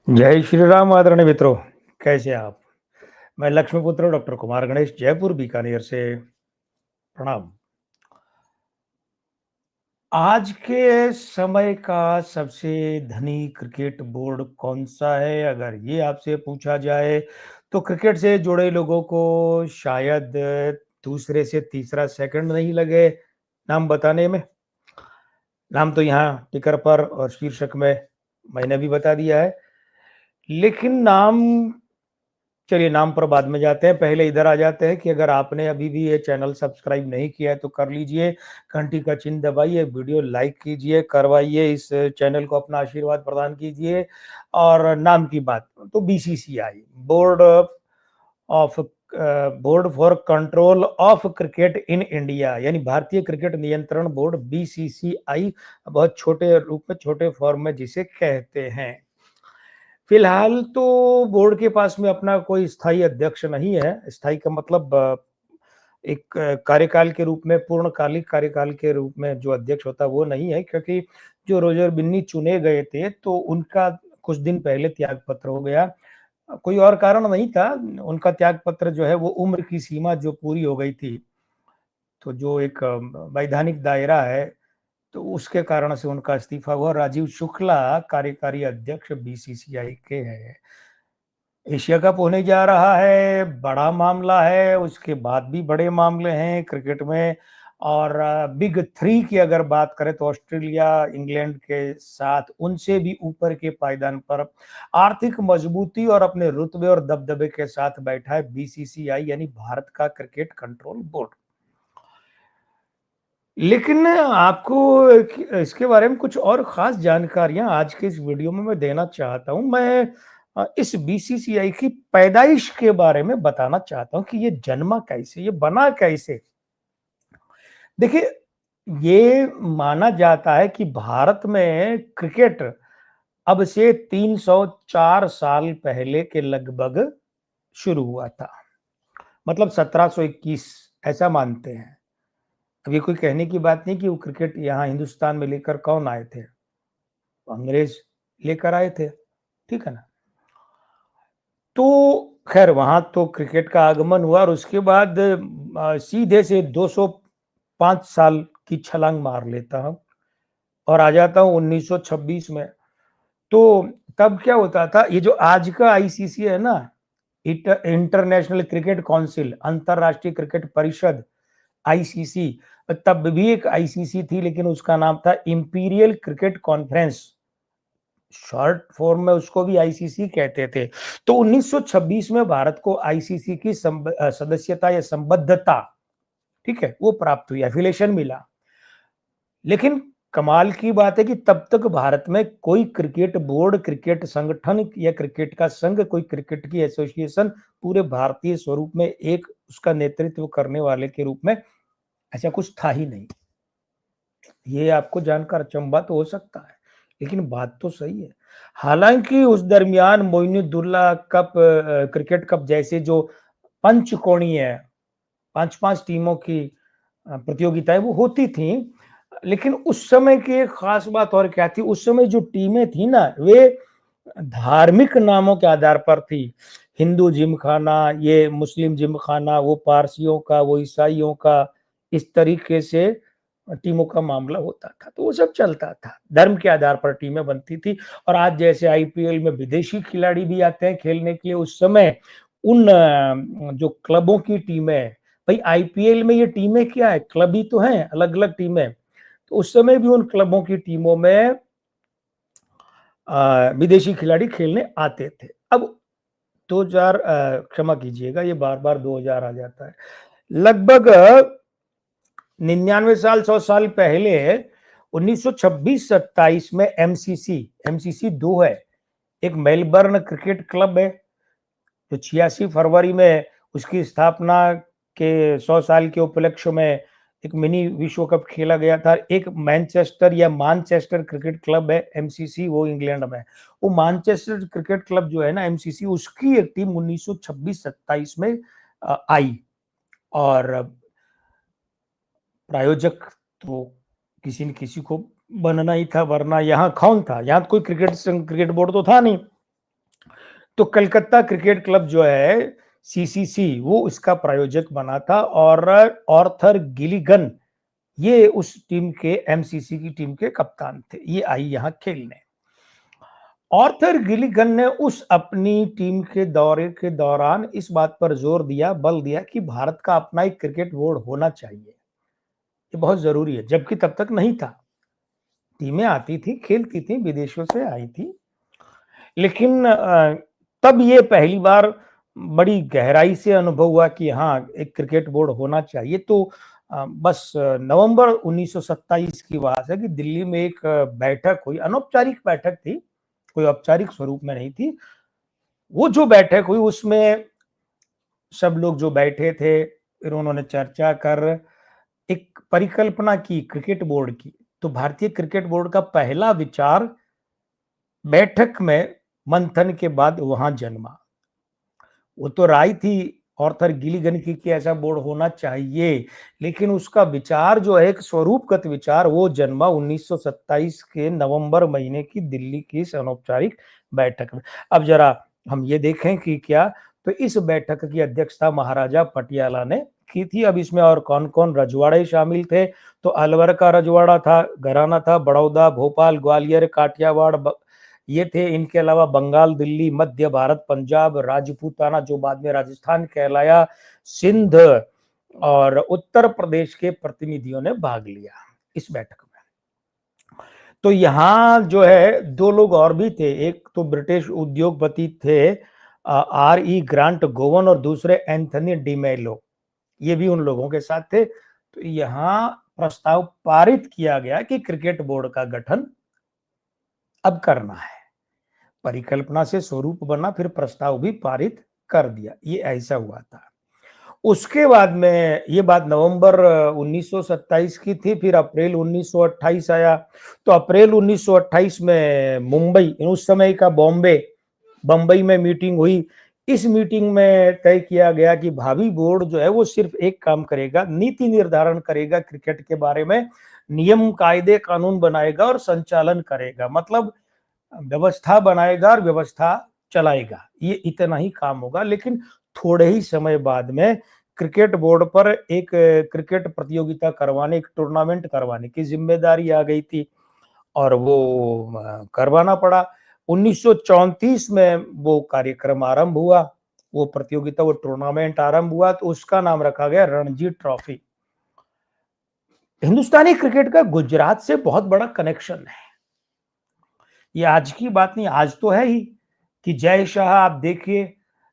जय श्री राम आदरणीय मित्रों, कैसे हैं आप? मैं लक्ष्मीपुत्र डॉक्टर कुमार गणेश जयपुर बीकानेर से प्रणाम। आज के समय का सबसे धनी क्रिकेट बोर्ड कौन-सा है? अगर ये आपसे पूछा जाए तो क्रिकेट से जुड़े लोगों को शायद दूसरे से तीसरा सेकंड नहीं लगे नाम बताने में। नाम तो यहाँ टिकर पर और शीर्षक में मैंने भी बता दिया है। लेकिन नाम चलिए नाम पर बाद में जाते हैं, पहले इधर आ जाते हैं कि अगर आपने अभी भी ये चैनल सब्सक्राइब नहीं किया है तो कर लीजिए, घंटी का चिन्ह दबाइए, वीडियो लाइक कीजिए, करवाइए, इस चैनल को अपना आशीर्वाद प्रदान कीजिए। और नाम की बात तो BCCI of board for control of cricket in India यानी भारतीय क्रिकेट नियंत्रण बोर्ड बीसीसीआई बहुत छोटे रूप में छोटे फॉर्म में जिसे कहते हैं। फिलहाल तो बोर्ड के पास में अपना कोई स्थायी अध्यक्ष नहीं है। स्थायी का मतलब एक कार्यकाल के रूप में पूर्णकालिक कार्यकाल के रूप में जो अध्यक्ष होता है वो नहीं है, क्योंकि जो रोजर बिन्नी चुने गए थे तो उनका कुछ दिन पहले त्यागपत्र हो गया। कोई और कारण नहीं था, उनका त्यागपत्र जो है वो उम्र की सीमा जो पूरी हो गई थी, तो जो एक वैधानिक दायरा है तो उसके कारण से उनका इस्तीफा हुआ। राजीव शुक्ला कार्यकारी अध्यक्ष बीसीसीआई के हैं। एशिया कप होने जा रहा है, बड़ा मामला है, उसके बाद भी बड़े मामले हैं क्रिकेट में। और बिग थ्री की अगर बात करें तो ऑस्ट्रेलिया, इंग्लैंड के साथ उनसे भी ऊपर के पायदान पर आर्थिक मजबूती और अपने रुतबे और दबदबे के साथ बैठा है बीसीसीआई यानी भारत का क्रिकेट कंट्रोल बोर्ड। लेकिन आपको इसके बारे में कुछ और खास जानकारियां आज के इस वीडियो में मैं देना चाहता हूं। मैं इस बीसीसीआई की पैदाइश के बारे में बताना चाहता हूं कि ये जन्मा कैसे, ये बना कैसे। देखिए, ये माना जाता है कि भारत में क्रिकेट अब से 304 साल पहले के लगभग शुरू हुआ था, मतलब 1721 ऐसा मानते हैं। अब ये कोई कहने की बात नहीं कि वो क्रिकेट यहाँ हिंदुस्तान में लेकर कौन आए थे, अंग्रेज लेकर आए थे, ठीक है ना। तो खैर वहां तो क्रिकेट का आगमन हुआ और उसके बाद सीधे से 205 साल की छलांग मार लेता हूं और आ जाता हूं 1926 में। तो तब क्या होता था, ये जो आज का आईसीसी है ना, इंटरनेशनल क्रिकेट काउंसिल, अंतरराष्ट्रीय क्रिकेट परिषद, आईसीसी, तब भी एक आईसीसी थी लेकिन उसका नाम था imperial cricket conference, short form में उसको भी आईसीसी कहते थे। तो 1926 में भारत को आईसीसी की सदस्यता या संबद्धता, ठीक है, वो प्राप्त हुई, एफिलिएशन मिला। लेकिन कमाल की बात है कि तब तक भारत में कोई क्रिकेट बोर्ड, क्रिकेट संगठन या क्रिकेट का संघ, कोई क्रिकेट की एसोसिएशन पूरे भारतीय स्वरूप में एक उसका नेतृत्व करने वाले के रूप में ऐसा कुछ था ही नहीं। ये आपको जानकर अचंभा तो हो सकता है, लेकिन बात तो सही है। हालांकि उस दरमियान मोइनुद्दौला कप, क्रिकेट कप जैसे जो पंचकोणीय 5-5 टीमों की प्रतियोगिताएं वो होती थी, लेकिन उस समय की एक खास बात और क्या थी, उस समय जो टीमें थी ना वे धार्मिक नामों के आधार पर थी। हिंदू जिमखाना, ये मुस्लिम जिमखाना, वो पारसियों का, वो ईसाइयों का, इस तरीके से टीमों का मामला होता था। तो वो सब चलता था, धर्म के आधार पर टीमें बनती थी। और आज जैसे आईपीएल में विदेशी खिलाड़ी भी आते हैं खेलने के लिए, उस समय उन जो क्लबों की टीमें, भाई आईपीएल में ये टीमें क्या है, क्लब ही तो हैं, अलग अलग टीमें। तो उस समय भी उन क्लबों की टीमों में विदेशी खिलाड़ी खेलने आते थे। अब 2000, क्षमा कीजिएगा ये बार बार 2000 आ जाता है, लगभग 99 साल, 100 साल पहले 1926-27 में एमसीसी, एमसीसी 2 है, एक मेलबर्न क्रिकेट क्लब है जो 86 फरवरी में उसकी स्थापना के 100 साल के उपलक्ष्य में एक मिनी विश्व कप खेला गया था। एक मैनचेस्टर या मानचेस्टर क्रिकेट क्लब है एमसीसी, वो इंग्लैंड में। वो मैनचेस्टर क्रिकेट क्लब जो है ना एमसीसी, उसकी एक टीम 1926-27 में आई। और प्रायोजक तो किसी न किसी को बनना ही था, वरना यहाँ कौन था, यहाँ कोई क्रिकेट बोर्ड तो था नहीं। तो कलकत्ता क्रिकेट क्लब जो है सीसीसी, वो इसका प्रायोजक बना था और आर्थर गिलिगन ये उस टीम के एमसीसी की टीम के कप्तान थे। ये आई यहाँ खेलने। आर्थर गिलिगन ने उस अपनी टीम के दौरे के दौरान इस बात पर जोर दिया, बल दिया कि भारत का अपना एक क्रिकेट बोर्ड होना चाहिए। ये बहुत जरूरी है, जबकि तब तक नहीं था। टीमें आती थी, खेलती थी, विदेशों से आई थी, लेकिन तब ये पहली बार बड़ी गहराई से अनुभव हुआ कि हाँ, एक क्रिकेट बोर्ड होना चाहिए। तो बस नवंबर 1927 की बात है कि दिल्ली में एक बैठक हुई, अनौपचारिक बैठक थी, कोई औपचारिक स्वरूप में नहीं थी। वो जो बैठक हुई उसमें सब लोग जो बैठे थे, फिर उन्होंने चर्चा कर एक परिकल्पना की क्रिकेट बोर्ड की। तो भारतीय क्रिकेट बोर्ड का पहला विचार बैठक में मंथन के बाद वहां जन्मा। वो तो राय थी ऑर्थर गिलिगन की कि ऐसा बोर्ड होना चाहिए, लेकिन उसका विचार जो है, एक स्वरूपगत विचार, वो जन्मा 1927 के नवंबर महीने की दिल्ली की इस अनौपचारिक बैठक में। अब जरा हम ये देखें कि क्या, तो इस बैठक की अध्यक्षता महाराजा पटियाला ने की थी। अब इसमें और कौन कौन रजवाड़े शामिल थे, तो अलवर का रजवाड़ा था, घराना था, बड़ौदा, भोपाल, ग्वालियर, काठियावाड़, ये थे। इनके अलावा बंगाल, दिल्ली, मध्य भारत, पंजाब, राजपूताना जो बाद में राजस्थान कहलाया, सिंध और उत्तर प्रदेश के प्रतिनिधियों ने भाग लिया इस बैठक में। तो यहाँ जो है दो लोग और भी थे, एक तो ब्रिटिश उद्योगपति थे आर ई ग्रांट गोवन और दूसरे एंथनी डिमेलो, ये भी उन लोगों के साथ थे। तो यहाँ प्रस्ताव पारित किया गया कि क्रिकेट बोर्ड का गठन अब करना है। परिकल्पना से स्वरूप बना, फिर प्रस्ताव भी पारित कर दिया। ये ऐसा हुआ था। उसके बाद में, ये बात नवंबर 1927 की थी, फिर अप्रैल 1928 आया। तो अप्रैल 1928 में मुंबई, उस समय का बॉम्बे, बंबई में मीटिंग हुई। इस मीटिंग में तय किया गया कि भावी बोर्ड जो है वो सिर्फ एक काम करेगा, नीति निर्धारण करेगा क्रिकेट के बारे में, नियम कायदे कानून बनाएगा और संचालन करेगा। मतलब व्यवस्था बनाएगा और व्यवस्था चलाएगा, ये इतना ही काम होगा। लेकिन थोड़े ही समय बाद में क्रिकेट बोर्ड पर एक क्रिकेट प्रतियोगिता करवाने, एक टूर्नामेंट करवाने की जिम्मेदारी आ गई थी और वो करवाना पड़ा। 1934 में वो कार्यक्रम आरंभ हुआ, वो प्रतियोगिता, वो टूर्नामेंट आरंभ हुआ, तो उसका नाम रखा गया रणजी ट्रॉफी। हिंदुस्तानी क्रिकेट का गुजरात से बहुत बड़ा कनेक्शन है। ये आज की बात नहीं, आज तो है ही कि जय शाह आप देखिए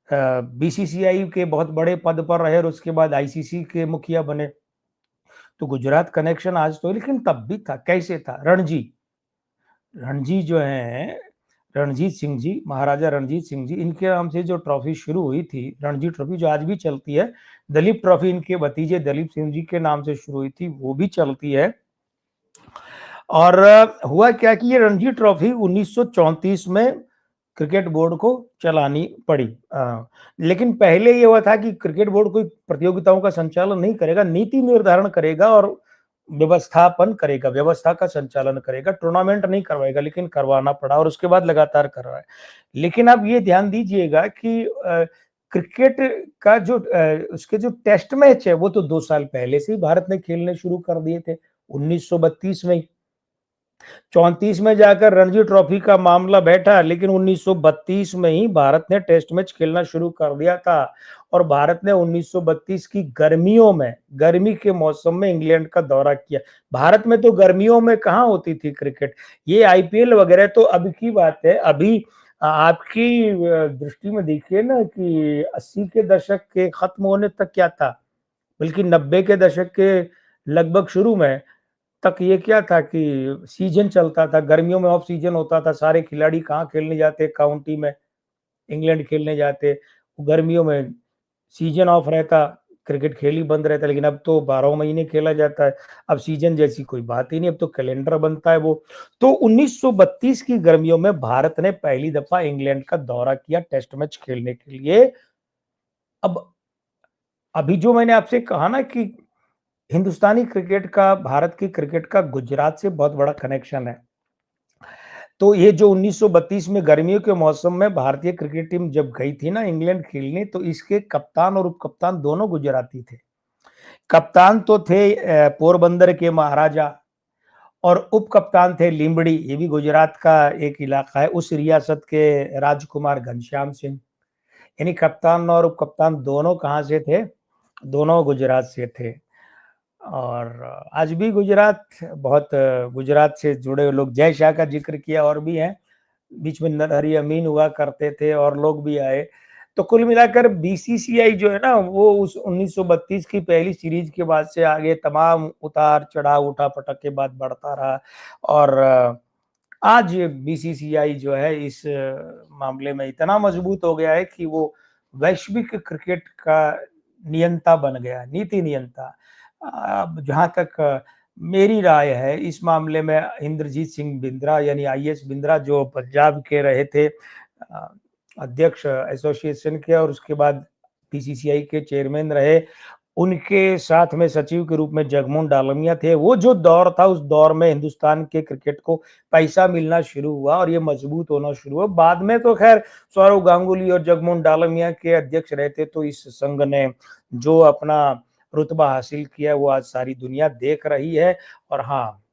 बीसीसीआई के बहुत बड़े पद पर रहे और उसके बाद आईसीसी के मुखिया बने। तो गुजरात कनेक्शन आज तो है, लेकिन तब भी था। कैसे था? रणजी, रणजी जो है, रणजीत सिंह जी, महाराजा रणजीत सिंह जी, इनके नाम से जो ट्रॉफी शुरू हुई थी, रणजी ट्रॉफी, जो आज भी चलती है। दलीप ट्रॉफी इनके भतीजे दलीप सिंह जी के नाम से शुरू हुई थी, वो भी चलती है। और हुआ क्या कि ये रणजी ट्रॉफी 1934 में क्रिकेट बोर्ड को चलानी पड़ी। लेकिन पहले ये हुआ था कि क्रिकेट बोर्ड कोई प्रतियोगिताओं का संचालन नहीं करेगा, नीति निर्धारण करेगा और व्यवस्थापन करेगा, व्यवस्था का संचालन करेगा, टूर्नामेंट नहीं करवाएगा, लेकिन करवाना पड़ा और उसके बाद लगातार कर रहा है। लेकिन अब ये ध्यान दीजिएगा कि क्रिकेट का जो उसके जो टेस्ट मैच है, वो तो 2 साल पहले से ही भारत ने खेलने शुरू कर दिए थे, 1932 में ही। 34 में जाकर रणजी ट्रॉफी का मामला बैठा, लेकिन 1932 में ही भारत ने टेस्ट मैच खेलना शुरू कर दिया था। और भारत ने 1932 की गर्मियों में, गर्मी के मौसम में इंग्लैंड का दौरा किया। भारत में तो गर्मियों में कहाँ होती थी क्रिकेट, ये आईपीएल वगैरह तो अब की बात है। अभी आपकी दृष्टि में देखिए ना कि 80 के दशक के खत्म होने तक क्या था, बल्कि 90 के दशक के लगभग शुरू में तक ये क्या था कि सीजन चलता था, गर्मियों में ऑफ सीजन होता था, सारे खिलाड़ी कहाँ खेलने जाते, काउंटी में, इंग्लैंड खेलने जाते। गर्मियों में सीजन ऑफ रहता, क्रिकेट खेल ही बंद रहता। लेकिन अब तो 12 महीने खेला जाता है। अब सीजन जैसी कोई बात ही नहीं, अब तो कैलेंडर बनता है वो। तो 1932 की गर्मियों में भारत ने पहली दफा इंग्लैंड का दौरा किया टेस्ट मैच खेलने के लिए। अब अभी जो मैंने आपसे कहा ना कि हिंदुस्तानी क्रिकेट का, भारत की क्रिकेट का गुजरात से बहुत बड़ा कनेक्शन है। तो ये जो 1932 में गर्मियों के मौसम में भारतीय क्रिकेट टीम जब गई थी ना इंग्लैंड खेलने, तो इसके कप्तान और उप-कप्तान दोनों गुजराती थे। कप्तान तो थे पोरबंदर के महाराजा और उप-कप्तान थे लींबड़ी, ये भी गुजरात का एक इलाका है, उस रियासत के राजकुमार घनश्याम सिंह। यानी कप्तान और उप-कप्तान दोनों कहाँ से थे? दोनों गुजरात से थे। और आज भी गुजरात बहुत गुजरात से जुड़े हुए लोग जय शाह का ज़िक्र किया और भी हैं। बीच में नरहरी अमीन हुआ करते थे और लोग भी आए। तो कुल मिलाकर बीसीसीआई जो है ना वो उस 1932 की पहली सीरीज़ के बाद से आगे तमाम उतार-चढ़ाव, उठा-पटक के बाद बढ़ता रहा और आज बीसीसीआई जो है इस मामले में इतना मजबूत हो गया है कि वो वैश्विक क्रिकेट का नियंता बन गया, नीति नियंता। अब जहाँ तक मेरी राय है इस मामले में इंद्रजीत सिंह बिंद्रा यानी आईएस बिंद्रा जो पंजाब के रहे थे अध्यक्ष एसोसिएशन के और उसके बाद बीसीसीआई के चेयरमैन रहे। उनके साथ में सचिव के रूप में जगमोहन डालमिया थे। वो जो दौर था उस दौर में हिंदुस्तान के क्रिकेट को पैसा मिलना शुरू हुआ और ये मजबूत होना शुरू हुआ। बाद में तो खैर सौरव गांगुली और जगमोहन डालमिया के अध्यक्ष रहते तो इस संघ ने जो अपना रुतबा हासिल किया वो आज सारी दुनिया देख रही है। और हाँ,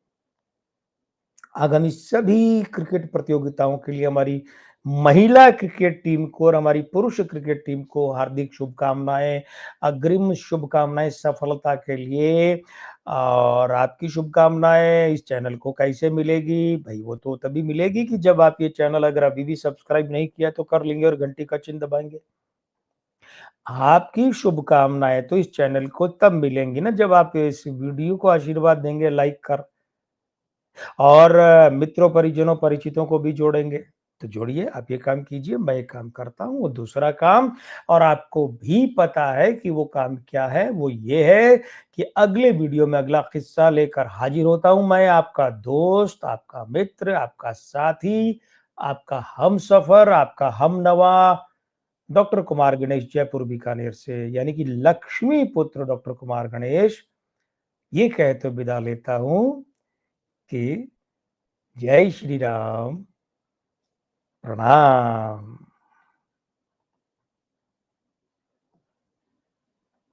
आगामी सभी क्रिकेट प्रतियोगिताओं के लिए हमारी महिला क्रिकेट टीम को और हमारी पुरुष क्रिकेट टीम को हार्दिक शुभकामनाएं, अग्रिम शुभकामनाएं सफलता के लिए। और आपकी शुभकामनाएं इस चैनल को कैसे मिलेगी भाई? वो तो तभी मिलेगी कि जब आप ये चैनल अगर अभी भी सब्सक्राइब नहीं किया तो कर लेंगे और घंटी का चिन्ह दबाएंगे। आपकी शुभकामनाएं तो इस चैनल को तब मिलेंगी ना जब आप इस वीडियो को आशीर्वाद देंगे लाइक कर और मित्रों, परिजनों, परिचितों को भी जोड़ेंगे। तो जोड़िए, आप ये काम कीजिए, मैं एक काम करता हूँ, वो दूसरा काम और आपको भी पता है कि वो काम क्या है, वो ये है कि अगले वीडियो में अगला किस्सा लेकर हाजिर होता हूँ मैं, आपका दोस्त, आपका मित्र, आपका साथी, आपका हमसफ़र, आपका हमनवा, डॉक्टर कुमार गणेश, जयपुर बीकानेर से, यानी कि लक्ष्मी पुत्र डॉक्टर कुमार गणेश। ये कहते विदा लेता हूँ कि जय श्री राम, प्रणाम।